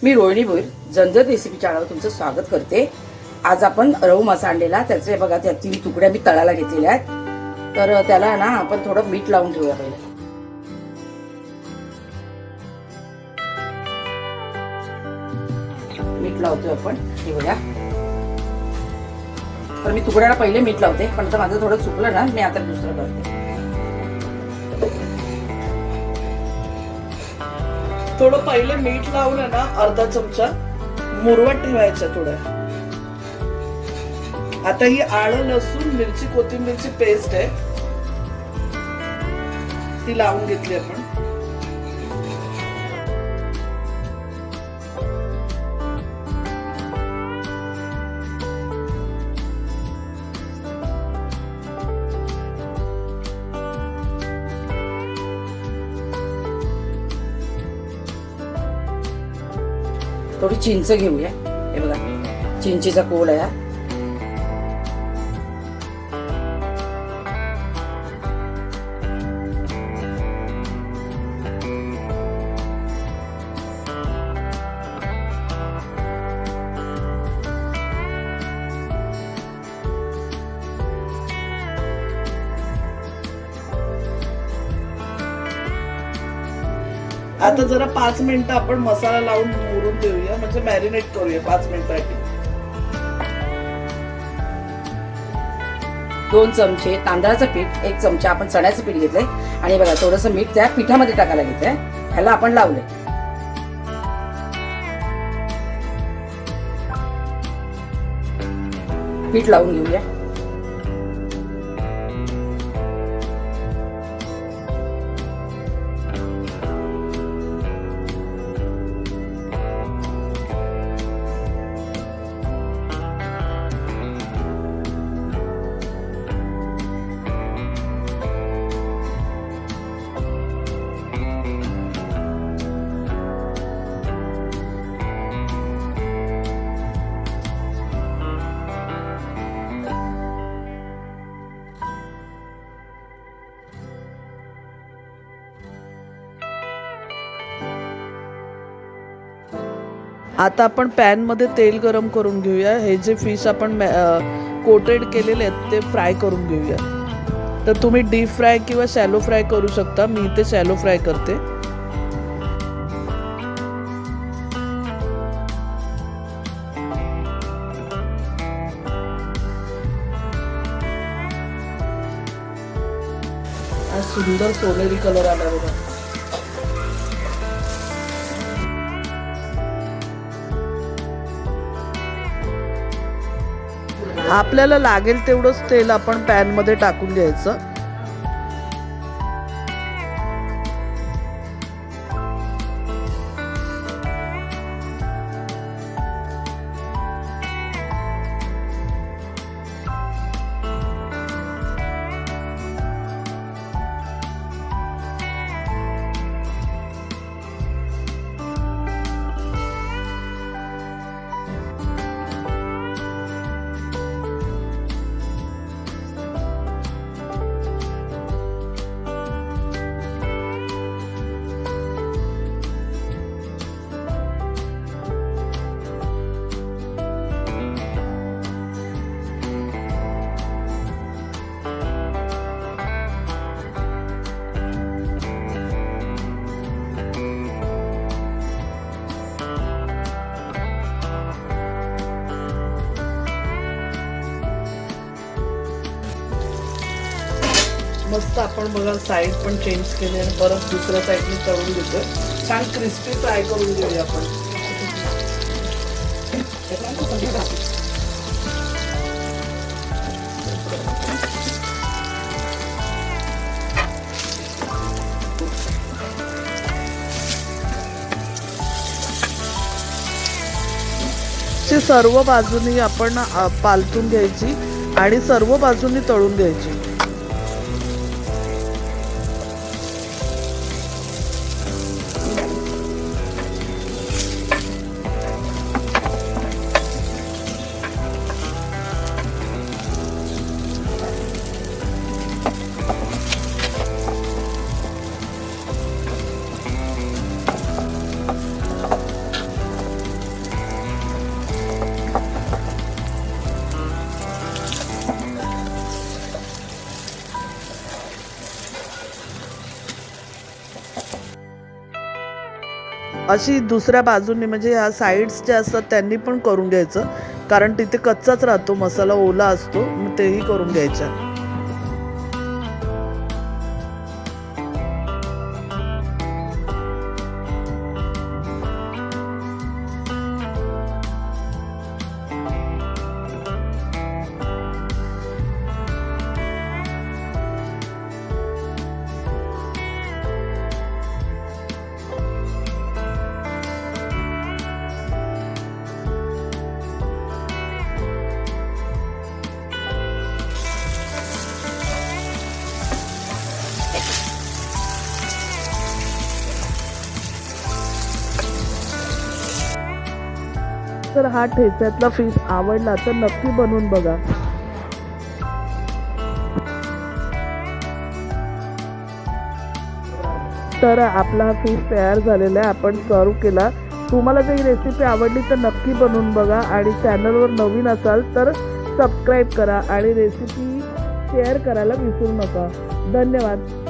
मी Rohini Bhoir झणझट recipe चॅनलवर तुमचं स्वागत करते। आज आपण रव मासा आणलेला, त्याचे बघा त्या 3 तुकड्या मी तळायला घेतलेल्या आहेत। तर त्याला ना आपण थोडं मीठ लावून ठेवूया पहिले। मीठ लावतोय आपण, हे बघा। तर मी तुकड्याला पहिले मीठ लावते, पण आता माझं थोडं चुकलं ना, मी आता दुसरं करते। थोडं पहिले मीठ लावून ना अर्धा चमचा मुरवत ठेवायचं थोडं। आता ही आलं लसूण मिरची कोथिंबीरची पेस्ट आहे, ती लावून घेतली आपण। थोडी चिंच घेऊया, हे बघा चिंचेचा कोळ आहे। आता जरा 5 मिनिटं आपण मसाला लावून मुरून देऊया, म्हणजे मॅरिनेट करूया 5 मिनिटांसाठी। 2 चमचे तांदळाचं पीठ, 1 चमचा आपण चण्याचं पीठ घेतलंय आणि बघा थोडंसं मीठ त्या पिठामध्ये टाकायला घेतलंय। ह्याला आपण लावलंय, पीठ लावून घेऊया। आता आपण पॅन मध्ये तेल गरम करून घेऊया। हे जे फिश आपण कोटेड केलेले आहेत ते फ्राय करून घेऊया। तर तुम्ही डीप फ्राय किंवा शॅलो फ्राय करू शकता, मी ते शॅलो फ्राय करते। सुंदर सोनेरी कलर आला बघा। आपल्याला लागेल तेवढंच तेल आपण पॅन मध्ये टाकून घ्यायचं। मस्त आपण बघा साईड पण चेंज केली आणि परत दुसऱ्या साईडने तळून घेतोय। छान क्रिस्पी फ्राय करून घेऊया आपण। सर्व बाजूनी आपण पालटून घ्यायची आणि सर्व बाजूनी तळून घ्यायची। अशी दुसऱ्या बाजूने म्हणजे ह्या साईड्स ज्या असतात त्यांनी पण करून घ्यायचं, कारण तिथे कच्चाच राहतो, मसाला ओला असतो, मग तेही करून घ्यायच्या. तर हा ठेच्यातला फिश आवडला तर नक्की बनवून बघा. तर आपला फिश तयार झालेला आहे, आपण सर्व केला. तुम्हाला जर ही रेसिपी आवडली तर नक्की बनवून बघा आणि चॅनलवर नवीन असाल तर सबस्क्राईब करा आणि रेसिपी शेअर करायला विसरू नका. धन्यवाद.